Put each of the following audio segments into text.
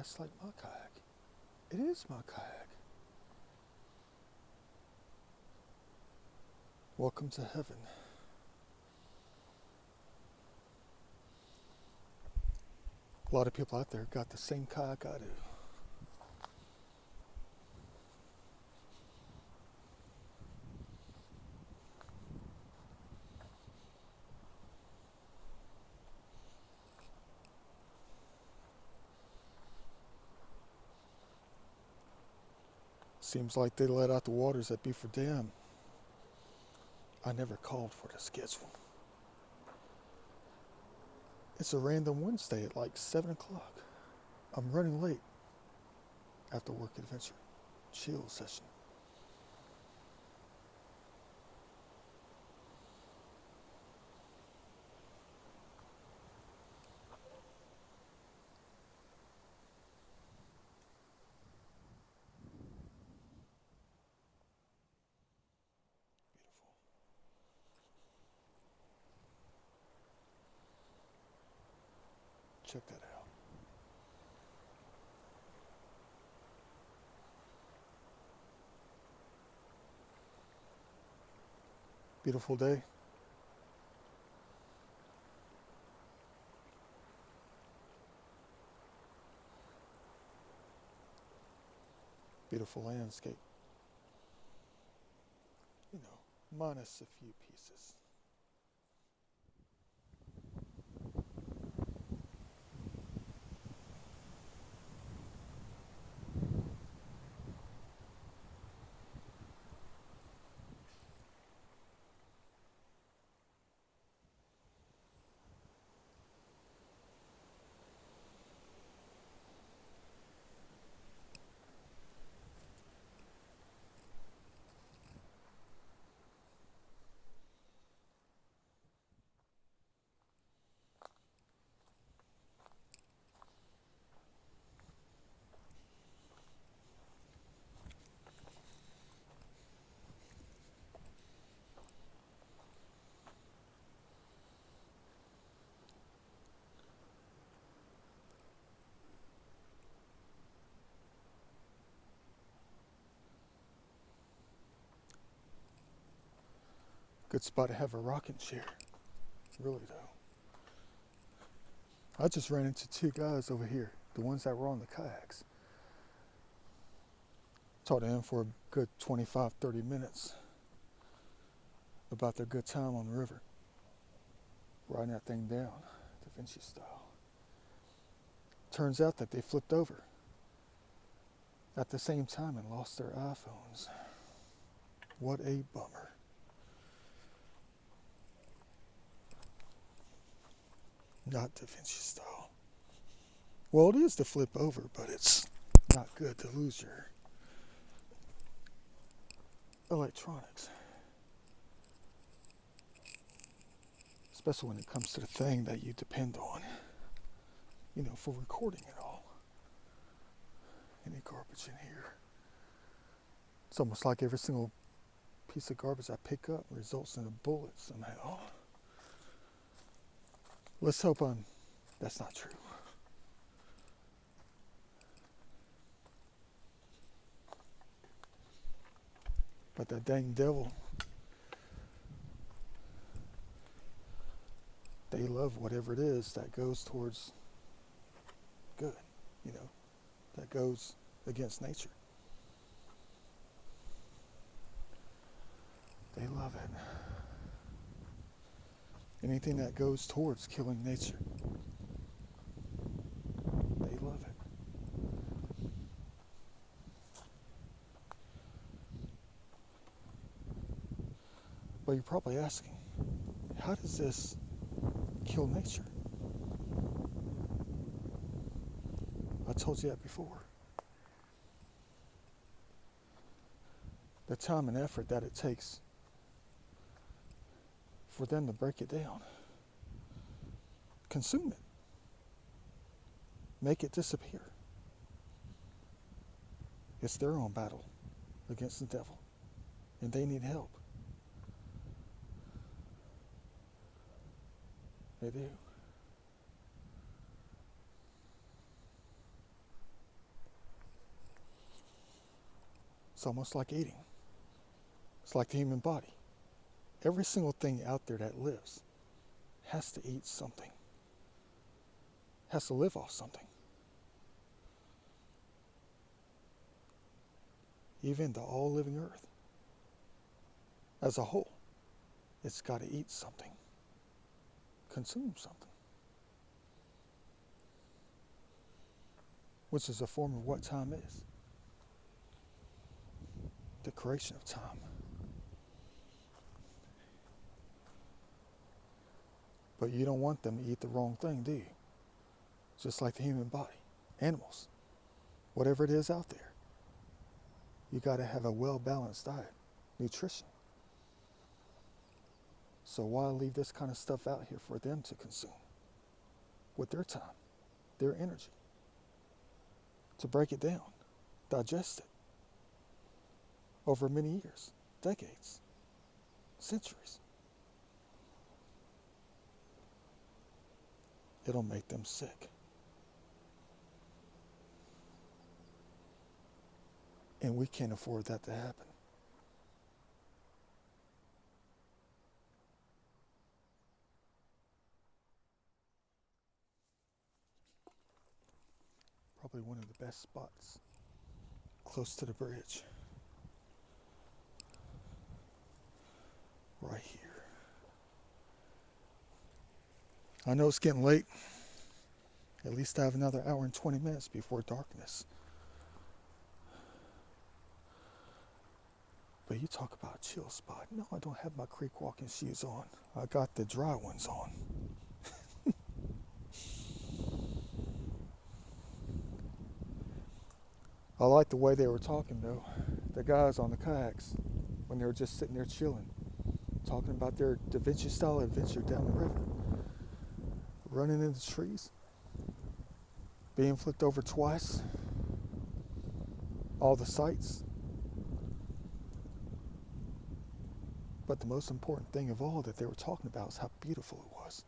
that's like my kayak. It is my kayak. Welcome to heaven. A lot of people out there got the same kayak I do. Seems like they let out the waters at Beaver Dam. I never called for the schedule. It's a random Wednesday at like 7 o'clock. I'm running late. After work adventure. Chill session. Beautiful. Check that out. Beautiful day. Beautiful landscape. You know, minus a few pieces. Good spot to have a rocking chair. Really though. I just ran into two guys over here, the ones that were on the kayaks. Talked to them for a good 25, 30 minutes about their good time on the river. Riding that thing down, Da Vinci style. Turns out that they flipped over at the same time and lost their iPhones. What a bummer. Not Da Vinci style. Well, it is to flip over, but it's not good to lose your electronics. Especially when it comes to the thing that you depend on, you know, for recording it all. Any garbage in here. It's almost like every single piece of garbage I pick up results in a bullet somehow. Let's hope that's not true. But that dang devil, they love whatever it is that goes towards good, you know, that goes against nature. They love it. Anything that goes towards killing nature, they love it. But you're probably asking, how does this kill nature? I told you that before. The time and effort that it takes for them to break it down, consume it, make it disappear. It's their own battle against the devil, and they need help. They do. It's almost like eating. It's like the human body. Every single thing out there that lives has to eat something, has to live off something. Even the all living earth as a whole, it's got to eat something, consume something, which is a form of what time is, the creation of time. But you don't want them to eat the wrong thing, do you? Just like the human body, animals, whatever it is out there. You got to have a well-balanced diet, nutrition. So why leave this kind of stuff out here for them to consume with their time, their energy, to break it down, digest it over many years, decades, centuries? It'll make them sick. And we can't afford that to happen. Probably one of the best spots, close to the bridge. Right here. I know it's getting late. At least I have another hour and 20 minutes before darkness. But you talk about a chill spot. No, I don't have my creek walking shoes on. I got the dry ones on. I like the way they were talking though. The guys on the kayaks, when they were just sitting there chilling, talking about their Da Vinci style adventure down the river. Running into trees, being flipped over twice, all the sights. But the most important thing of all that they were talking about is how beautiful it was.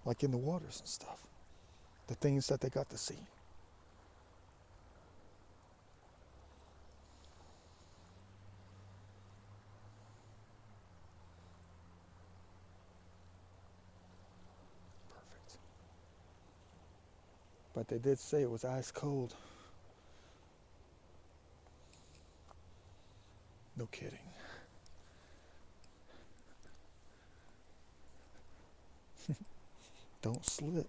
Like in the waters and stuff. The things that they got to see. Perfect. But they did say it was ice cold. No kidding. Don't slip.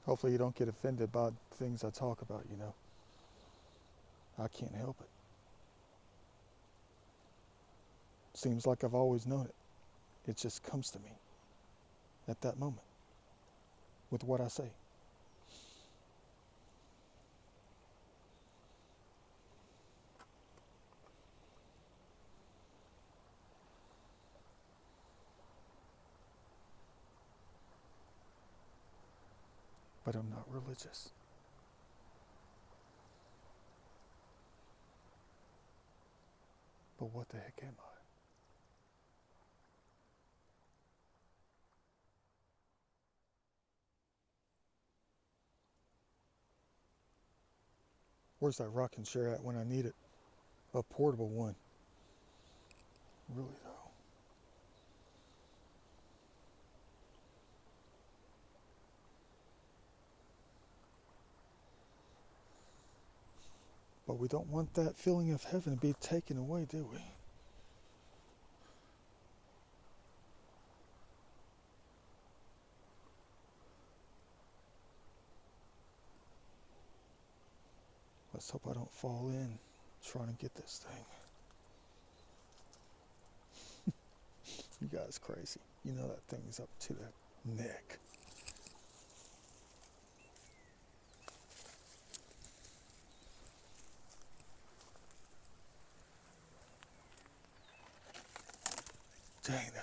Hopefully you don't get offended by things I talk about, you know. I can't help it. Seems like I've always known it. It just comes to me at that moment with what I say. But I'm not religious. But what the heck am I? Where's that rocking chair at when I need it? A portable one. Really though. But we don't want that feeling of heaven to be taken away, do we? Let's hope I don't fall in trying to get this thing. You guys crazy. You know that thing's up to the neck.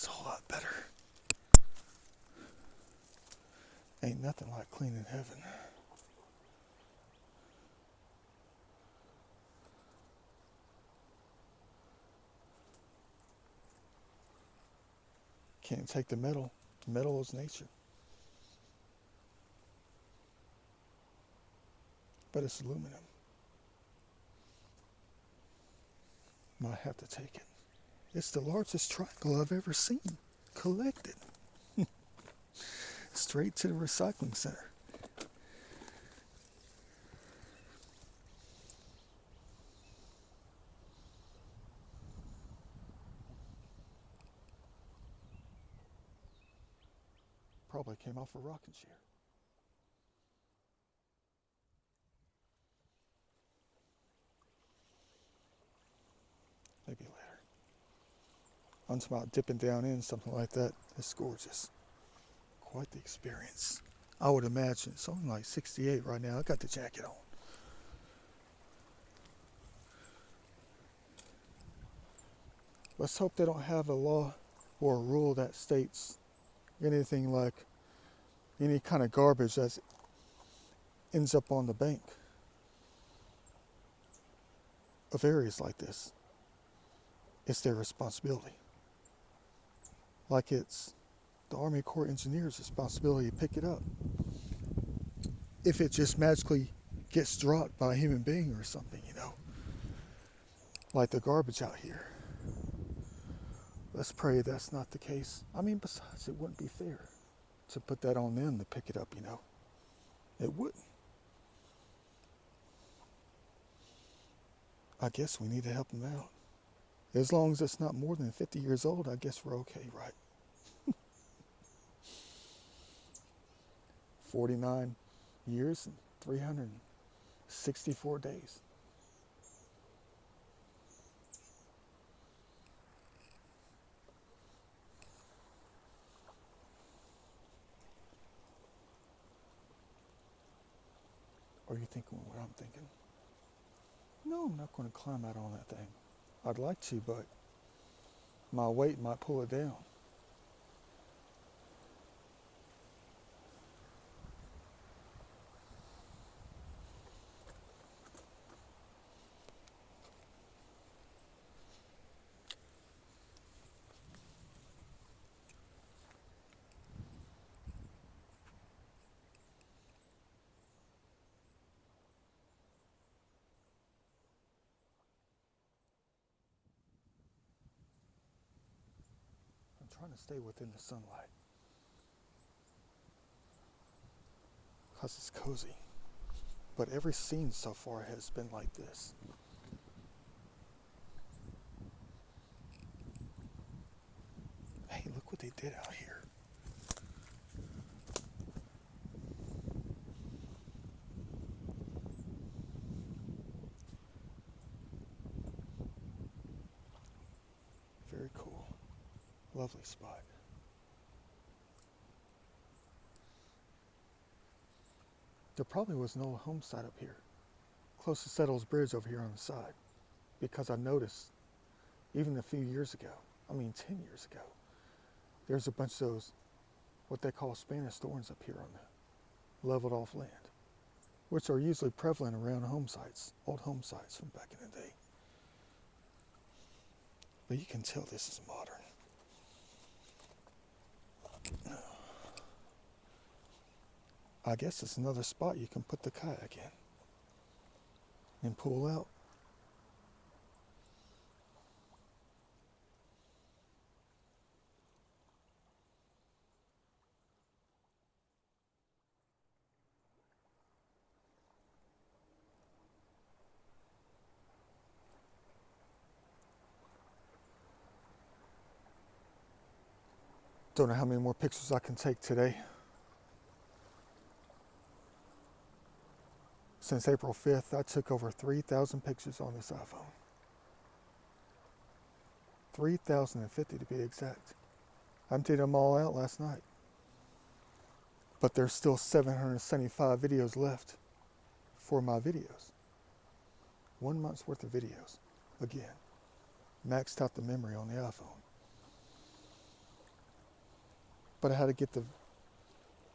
That's a whole lot better. Ain't nothing like cleaning heaven. Can't take the metal. Metal is nature. But it's aluminum. Might have to take it. It's the largest triangle I've ever seen. Collected. Straight to the recycling center. Probably came off a rocking chair. Maybe later. I'm talking about dipping down in something like that. It's gorgeous. Quite the experience. I would imagine it's only like 68 right now. I got the jacket on. Let's hope they don't have a law or a rule that states anything like any kind of garbage that ends up on the bank of areas like this. It's their responsibility. Like it's the Army Corps of Engineers' responsibility to pick it up. If it just magically gets dropped by a human being or something, like the garbage out here. Let's pray that's not the case. I mean, besides, it wouldn't be fair to put that on them to pick it up, It wouldn't. I guess we need to help them out. As long as it's not more than 50 years old, I guess we're okay, right? 49 years and 364 days. Are you thinking what I'm thinking? No, I'm not going to climb out on that thing. I'd like to, but my weight might pull it down. I'm trying to stay within the sunlight because it's cozy. But every scene so far has been like this. Hey, look what they did out here. Very cool. Lovely spot. There probably was an old home site up here, close to Settles Bridge over here on the side, because I noticed even a few years ago, 10 years ago, there's a bunch of those, what they call Spanish thorns up here on the leveled off land, which are usually prevalent around home sites, old home sites from back in the day. But you can tell this is modern. I guess it's another spot you can put the kayak in and pull out. Don't know how many more pictures I can take today. Since April 5th, I took over 3,000 pictures on this iPhone. 3,050 to be exact. I emptied them all out last night. But there's still 775 videos left for my videos. 1 month's worth of videos. Again, maxed out the memory on the iPhone. But I had to get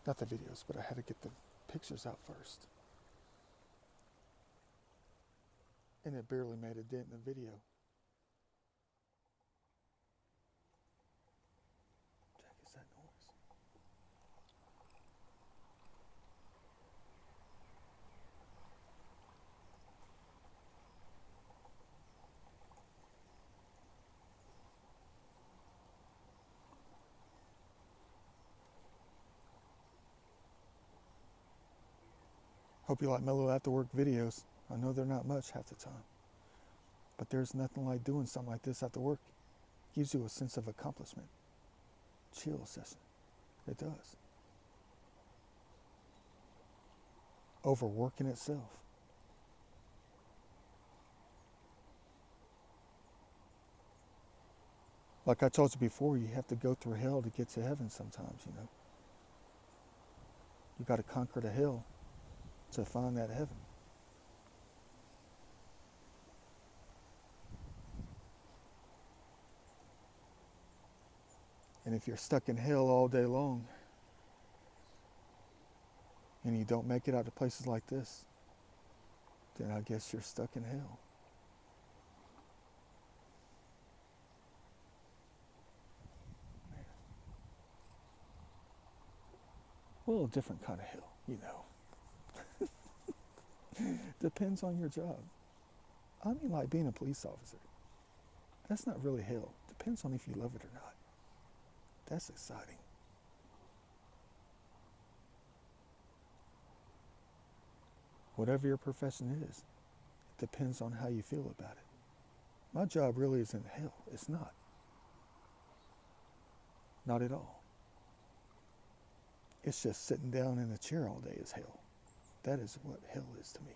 not the videos, but I had to get the pictures out first. And it barely made a dent in the video. Jack, is that noise? Hope you like Mellow After Work videos. I know they're not much half the time. But there's nothing like doing something like this after work. Gives you a sense of accomplishment. Chill session. It does. Overworking itself. Like I told you before, you have to go through hell to get to heaven sometimes, you know. You got to conquer the hell to find that heaven. And if you're stuck in hell all day long and you don't make it out to places like this, then I guess you're stuck in hell. Man. Well, a different kind of hell, you know. Depends on your job. I mean, like being a police officer. That's not really hell. Depends on if you love it or not. That's exciting. Whatever your profession is, it depends on how you feel about it. My job really isn't hell. It's not. Not at all. It's just sitting down in a chair all day is hell. That is what hell is to me.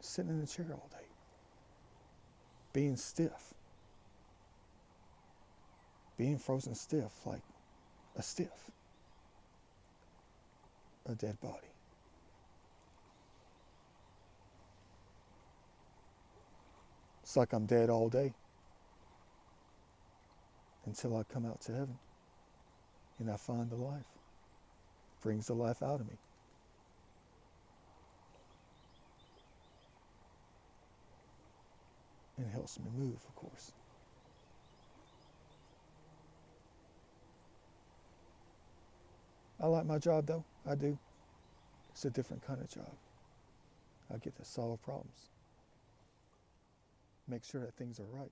Sitting in a chair all day. Being stiff. Being frozen stiff like a stiff. A dead body. It's like I'm dead all day until I come out to heaven and I find the life. Brings the life out of me. And helps me move, of course. I like my job though, I do. It's a different kind of job. I get to solve problems. Make sure that things are right.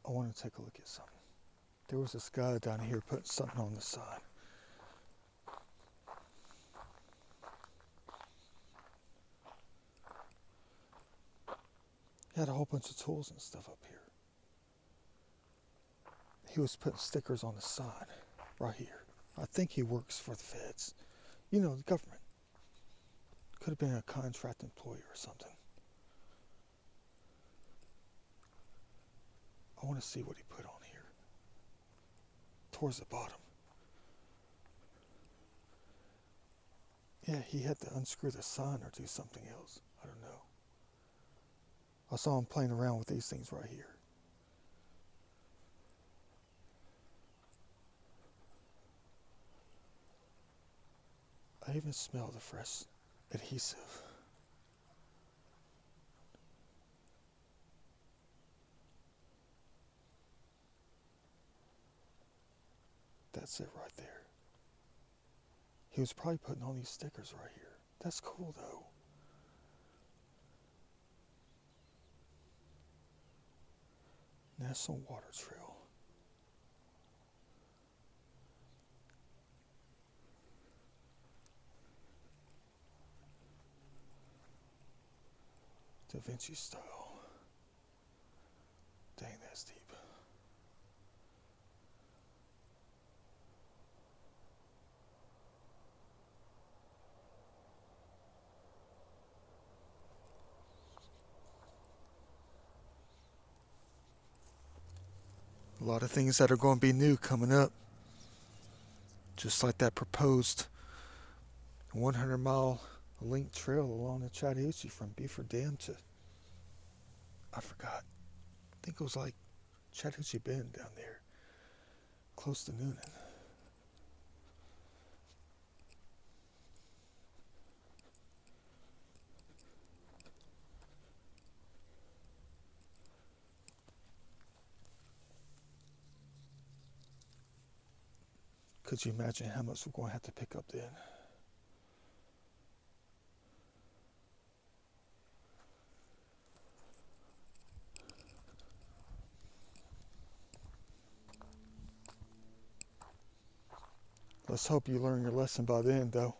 I want to take a look at something. There was this guy down here putting something on the side. He had a whole bunch of tools and stuff up here. He was putting stickers on the side, right here. I think he works for the feds. You know, the government. Could have been a contract employee or something. I want to see what he put on here. Towards the bottom. Yeah, he had to unscrew the sign or do something else. I don't know. I saw him playing around with these things right here. I even smell the fresh adhesive. That's it right there. He was probably putting on these stickers right here. That's cool though. National Water Trail. Da Vinci style. Dang, that's deep. A lot of things that are going to be new coming up. Just like that proposed 100-mile link trail along the Chattahoochee from Beaufort Dam to, I forgot, I think it was like Chattahoochee Bend down there, close to Noonan. Could you imagine how much we're going to have to pick up then? Let's hope you learn your lesson by then, though.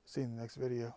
See you in the next video.